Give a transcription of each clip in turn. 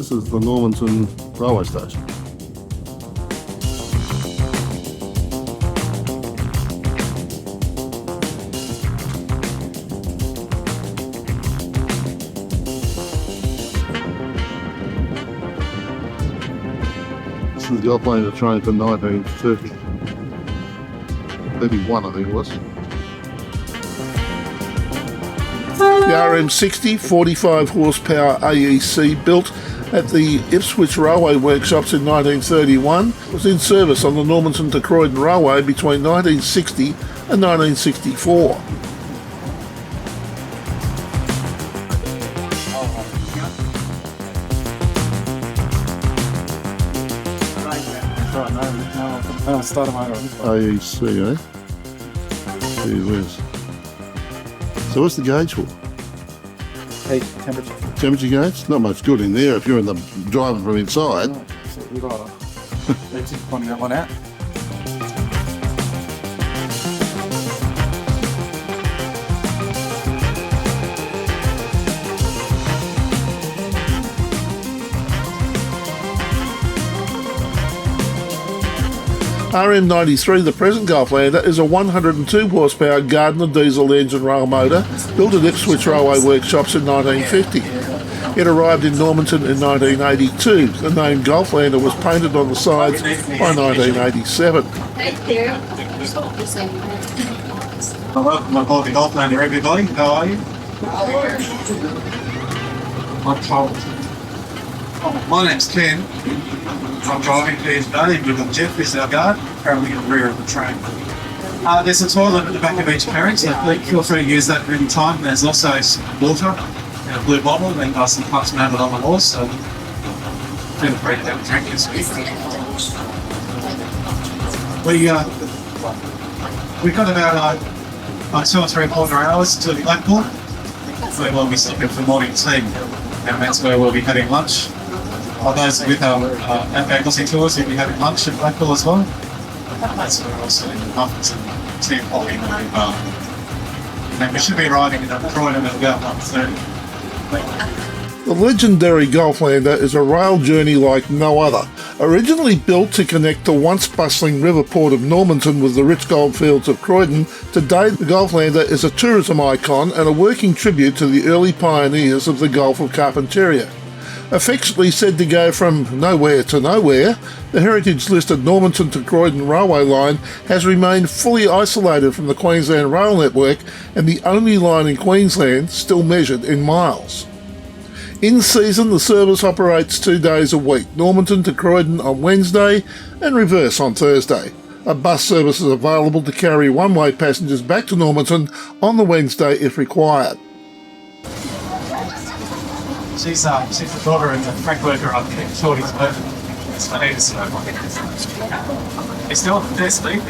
This is the Normanton railway station. This is the Gulflander train from 1931, I think it was. The RM60 45 horsepower AEC, built at the Ipswich Railway Workshops in 1931, was in service on the Normanton to Croydon Railway between 1960 and 1964. AEC, eh? Gee whiz. So what's the gauge for? Heat, temperature. Temperature gauge? Not much good in there if you're in the driving from inside. No, so you got to let's just point that one out. RM93, the present Gulflander, is a 102 horsepower Gardner diesel engine rail motor built at Ipswich Railway Workshops in 1950. It arrived in Normanton in 1982. The name Gulflander was painted on the sides by 1987. Welcome aboard the Gulflander, everybody. How are you? My name's Ken. I'm driving here today with Jeff, who's our guard, currently in the rear of the train. There's a toilet at the back of each carriage, so feel free to use that at any time. There's also some water in a blue bottle, and got some cups mounted on the wall, so feel free to have a drink as we've got about 2 or 3/4 hours to Blackpool. That's where we'll be stopping for morning tea, and that's where we'll be having lunch. Those with our faculty tours will be having lunch at Blackpool as well. That's where we'll see muffins and tea and coffee. And we should be arriving in Croydon at about 1:30. The legendary Gulflander is a rail journey like no other. Originally built to connect the once bustling river port of Normanton with the rich goldfields of Croydon, today the Gulflander is a tourism icon and a working tribute to the early pioneers of the Gulf of Carpentaria. Affectionately said to go from nowhere to nowhere, the heritage-listed Normanton to Croydon railway line has remained fully isolated from the Queensland rail network and the only line in Queensland still measured in miles. In season, the service operates 2 days a week, Normanton to Croydon on Wednesday and reverse on Thursday. A bus service is available to carry one-way passengers back to Normanton on the Wednesday if required. She's the daughter and the crack worker on Shorty's boat. It's funny to see. It's still there, Steve.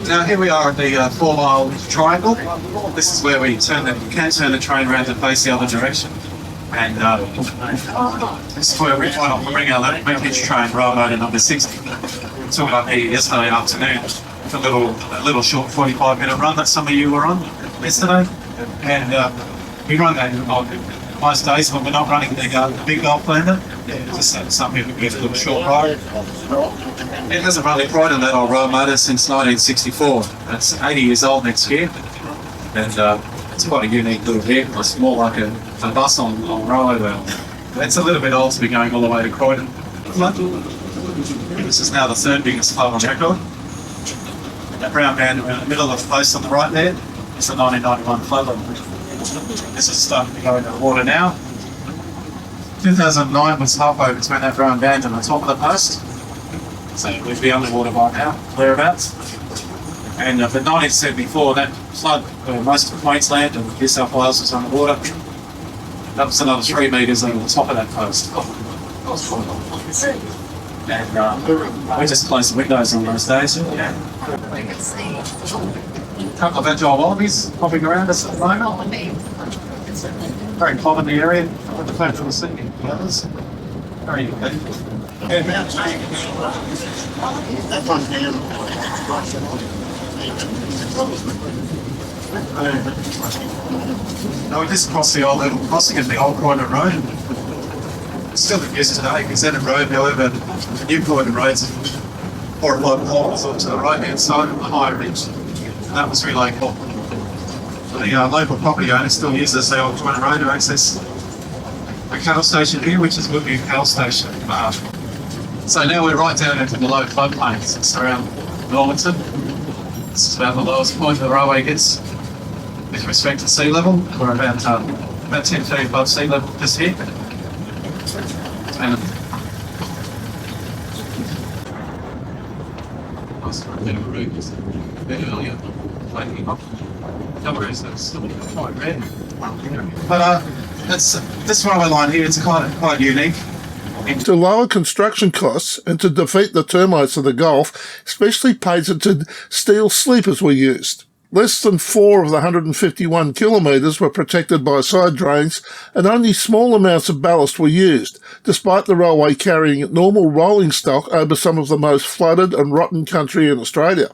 Now here we are at the 4 Mile Triangle. This is where we can turn the train around to face the other direction. And this is where we bring our vintage train, rail motor number 60. We took it up here yesterday afternoon. A little short 45-minute run that some of you were on yesterday, and we run that on most days when we're not running the big Gulflander. Just some people get a little short ride. It hasn't run in Croydon, that old rail motor, since 1964. It's 80 years old next year, and it's quite a unique little vehicle. It's more like a bus on railway rail. It's a little bit old to be going all the way to Croydon. This is now the 3rd biggest club on record. That brown band around the middle of the post on the right there is the 1991 floodlight. This is starting to go into the water now. 2009 was halfway between that brown band and the top of the post. So we'd be underwater by now, thereabouts. And for 1974, that flood, most of Queensland and New South Wales was underwater. That was another 3 metres over the top of that post. And we just closed the windows on those days. A couple of agile wallabies popping around us at the moment. Very common in the area, with the fact of the sea. Very good. Now we just crossed the old level crossing of the old Croydon Road. It's still in use today, Gulflander Road, however, the new Croydon Road's 4 or 5 kilometres off to the right hand side of the high ridge. And that was relocated. The local property owner still uses the old Croydon Road to access a cattle station here, which is Woodview Cattle Station. So now we're right down into the low floodplains. It's around Normanton. This is about the lowest point the railway gets with respect to sea level. We're about 10 feet above sea level just here. And nice bit of a route just a bit earlier. Number is still quite red. But this railway line here, it's quite unique. To lower construction costs and to defeat the termites of the Gulf, specially patented steel sleepers were used. Less than 4 of the 151 kilometres were protected by side drains, and only small amounts of ballast were used, despite the railway carrying normal rolling stock over some of the most flooded and rotten country in Australia.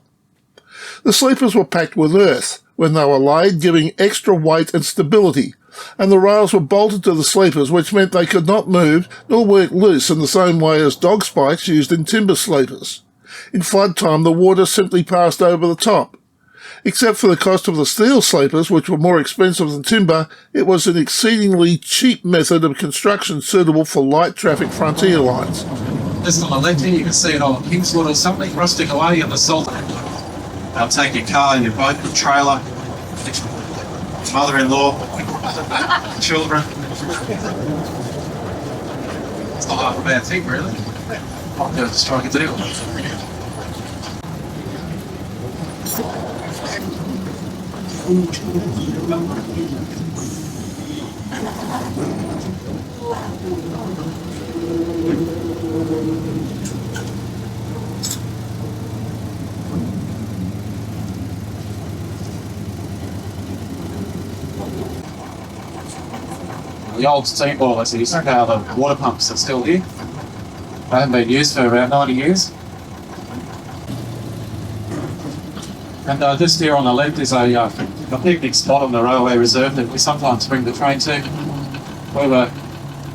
The sleepers were packed with earth when they were laid, giving extra weight and stability, and the rails were bolted to the sleepers, which meant they could not move nor work loose in the same way as dog spikes used in timber sleepers. In flood time, the water simply passed over the top. Except for the cost of the steel sleepers, which were more expensive than timber, it was an exceedingly cheap method of construction suitable for light traffic frontier lines. Just on the left here, you can see it on Kingswood or something, rusting away in the salt. They'll take your car, your boat, your trailer, mother-in-law, children. It's not half a bad thing, really. I'll go to strike a deal. The old steam boilers, these are now the water pumps are still here. They haven't been used for about 90 years. And just here on the left is a picnic spot on the railway reserve that we sometimes bring the train to.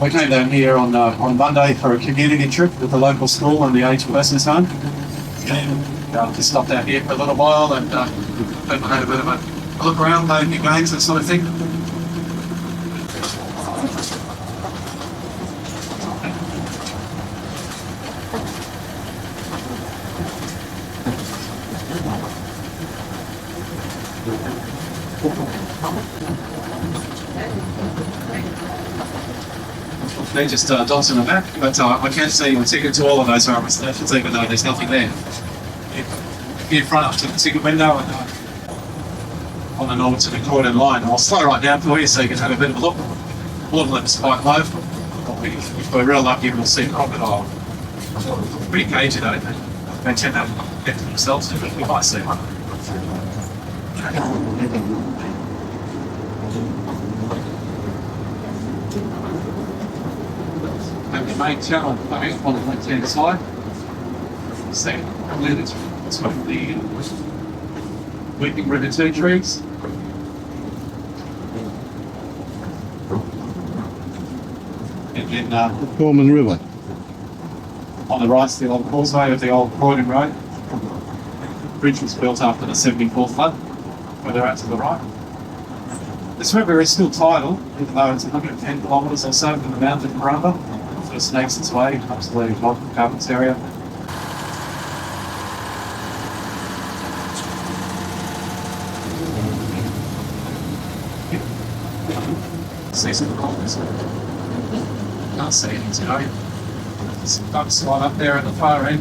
We came down here on Monday for a community trip with the local school and the aged persons home. And just stopped out here for a little while and had a bit of a look around, play a few games, that sort of thing. They're just dots in the back, but I can't see a ticket to all of those railway stations, even though there's nothing there. If you front up to the ticket window and on the Normanton and Croydon line, I'll slow right down for you so you can have a bit of a look. A lot of them's quite low. If we're real lucky, we'll see a crocodile. Pretty cagey though. They tend to get to themselves, but we might see one. And the main channel coming on the left-hand side. Second, it's got the Weeping River tea trees. And then The Norman River. on the right's the old causeway of the old Croydon Road. The bridge was built after the 74 flood, where they're out to the right. This river is still tidal, even though it's 110 kilometres or so from the mountain Barumba. So it snakes its way up to the Northern Gardens area. See some kilometres. Can't see anything going. There's some ducks slide up there at the far end,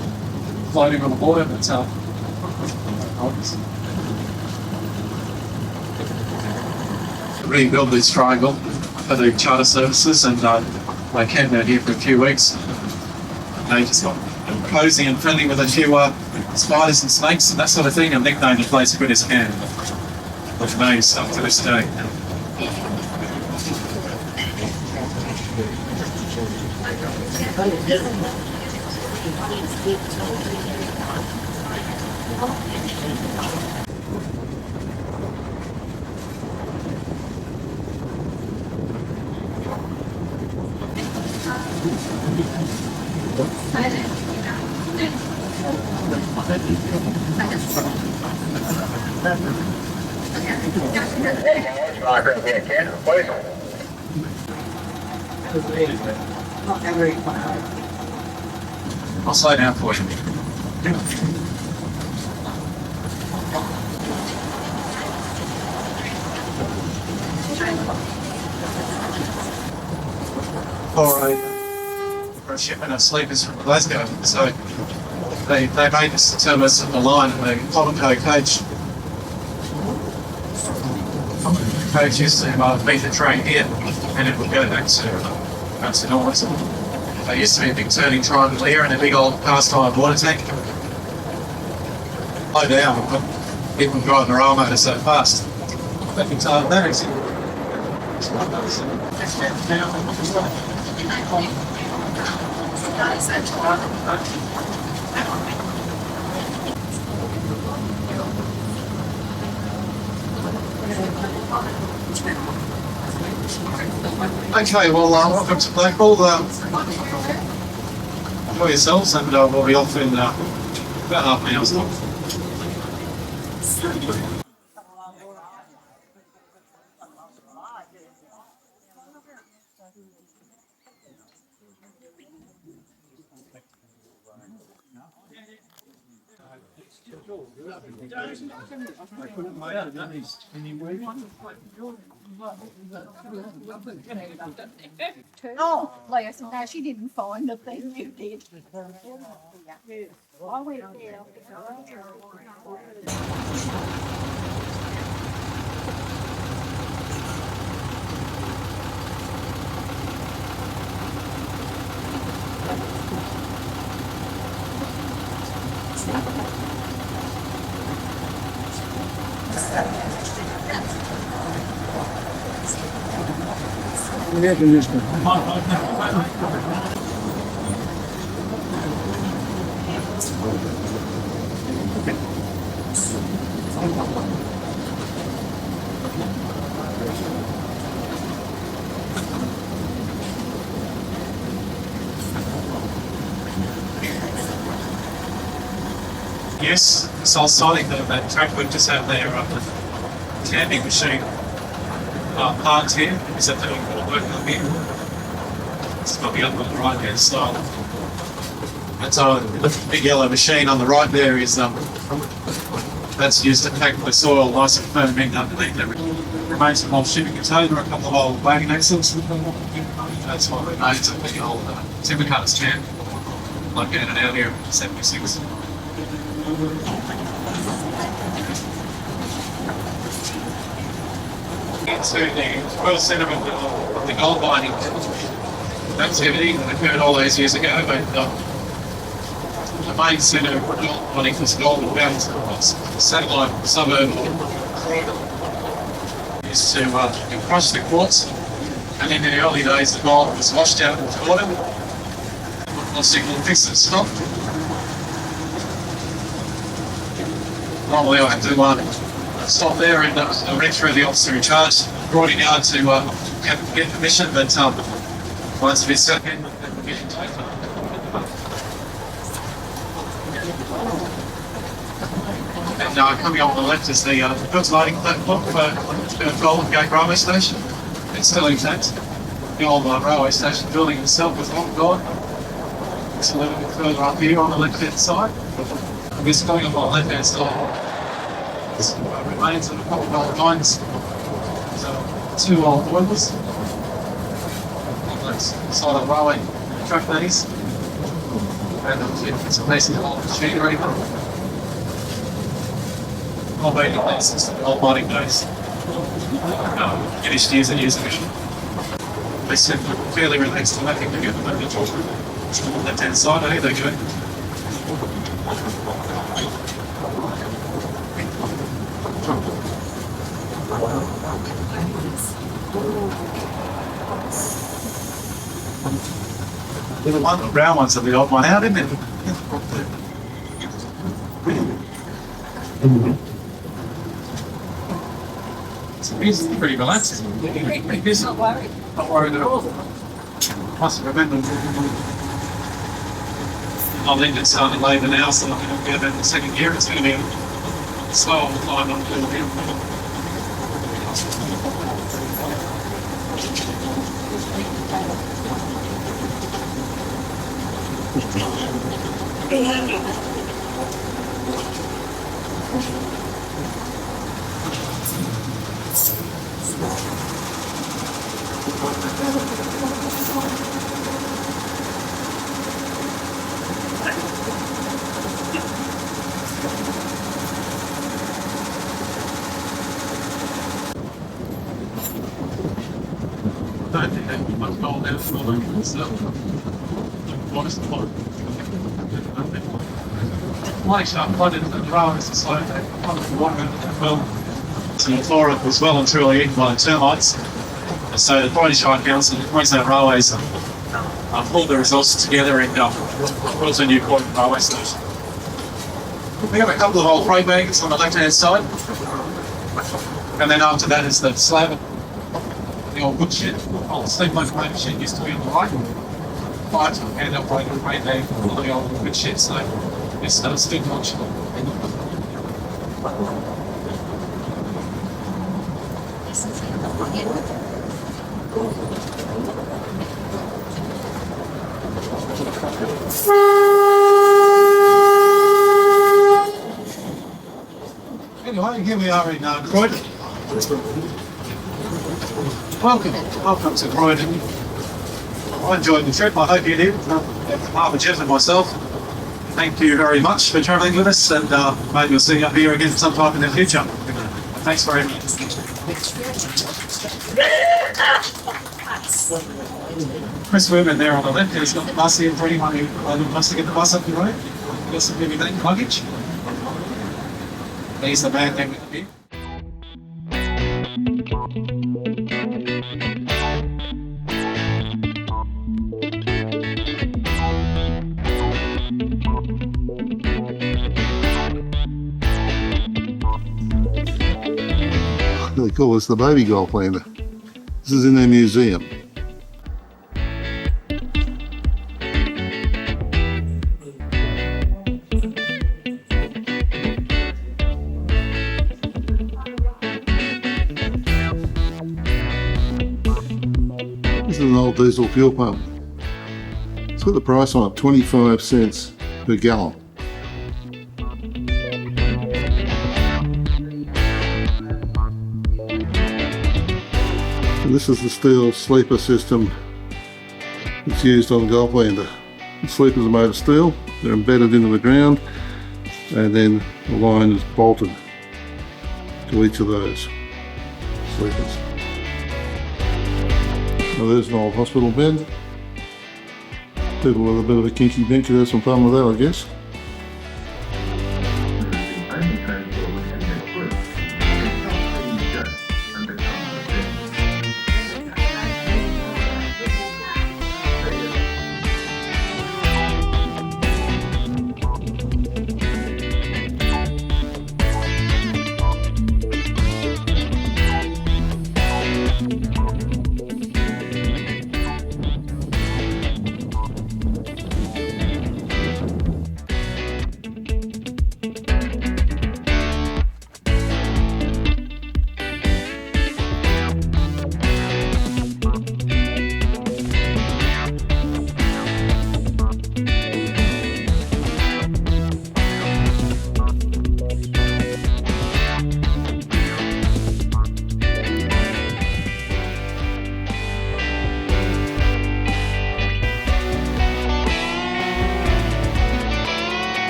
floating on the water, but rebuild this triangle for the charter services, and they came down here for a few weeks. They just got cozy and friendly with a few spiders and snakes and that sort of thing, and nicknamed the place Good as Can, which remains stuck to this day. I'll slow down for you. For a shipment of sleepers from Glasgow, so they made this service on the line and the Colombo coach used to meet the train here and it would go back to Normanton. There used to be a big turning triangle here and a big old cast iron water tank. Low down, but people drive the rail motor so fast. I think that is it. Okay, well, welcome to Blackpool. Enjoy yourselves, and we'll be off in about half an hour's time. Oh, bless her. No, she didn't find the thing you did. I went there. Yes, so Sonic, that track we just had there, the camping machine parked here. Is that doing all work up here? It's probably up on the right hand side. And so the big yellow machine on the right there is that's used to pack the soil nice and firm in underneath it. Remains of an old shipping container, a couple of old wagon axles. That's what remains of the old timber cutters camp. Like in and out here in 76. Into the world centre of the gold mining activity that occurred all those years ago, but the main centre of gold mining was Golden Belt, satellite suburb of Croydon, used to crush the quartz, and in the early days the gold was washed out into water, or signal fix and stop. Normally I have to stop there and read through the officer in charge, Croydon Yard to get permission, but once it's set in, the permission taken. And coming on the left is the goods loading platform for Golden Gate Railway Station. It's still intact. The old railway station building itself was long gone. It's a little bit further up here on the left hand side. I guess going up on the left hand side, remains of a couple of old mines. So, 2 old boilers. Side of the railway track that is. And it's a piece of old machinery. All been in place since the old mining days. Finished years and years ago. They seem fairly relaxed and nothing to get them over the left hand side, eh? They go. The brown ones are the old one out, isn't it? It's pretty relaxed. Pretty busy. Not worried at all. Must remember. I'll leave it starting later now, so I'm going to get about the second year. It's going to be a slow climb up to the hill. Don't think that you must go down for what is the point? Like I flooded the road, so they pumped the water well to the floor was well and truly eaten by the termites. And so the Croydon Shire Council and the Queensland Railways pulled the resources together and built a new Croydon railway station. We have a couple of old freight wagons on the left-hand side, and then after that is the slab. The old wood shed, old steam locomotive shed used to be on the right. Prior to hand operating freight wagon on the old wood shed, so it's still functional. Anyway, here we are in Croydon. Welcome to Croydon. I enjoyed the trip, I hope you did. Harbour Jeff and myself, thank you very much for travelling with us, and maybe we'll see you up here again sometime in the future. Thanks very much. Chris Werman there on the left, he's got the bus here for anyone who wants to get the bus up the road. Got some heavy luggage. He's the man there with the beer. They call this the baby Gulflander. This is in their museum. This is an old diesel fuel pump. It's got the price on it, 25 cents per gallon. And this is the steel sleeper system that's used on Gulflander. The sleepers are made of steel, they're embedded into the ground, and then the line is bolted to each of those sleepers. Now there's an old hospital bed. People with a bit of a kinky bench who had some fun with that, I guess.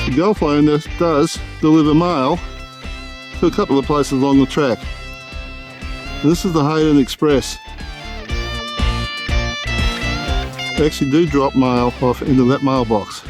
The Gulflander does deliver mail to a couple of places along the track. And this is the Hayden Express. They actually do drop mail off into that mailbox.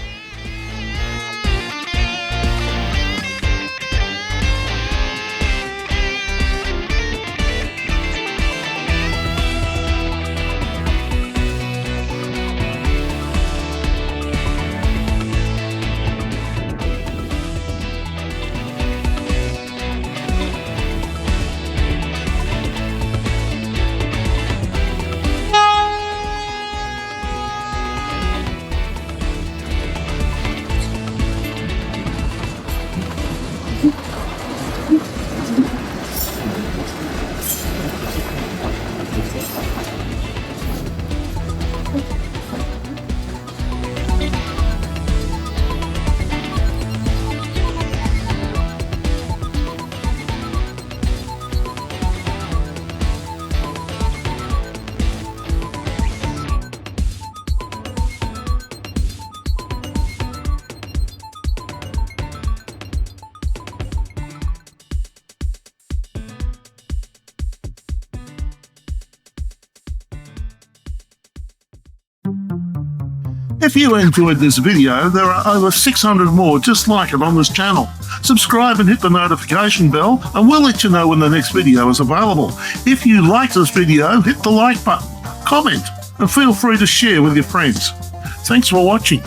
If you enjoyed this video, there are over 600 more just like it on this channel. Subscribe and hit the notification bell and we'll let you know when the next video is available. If you like this video, hit the like button, comment, and feel free to share with your friends. Thanks for watching.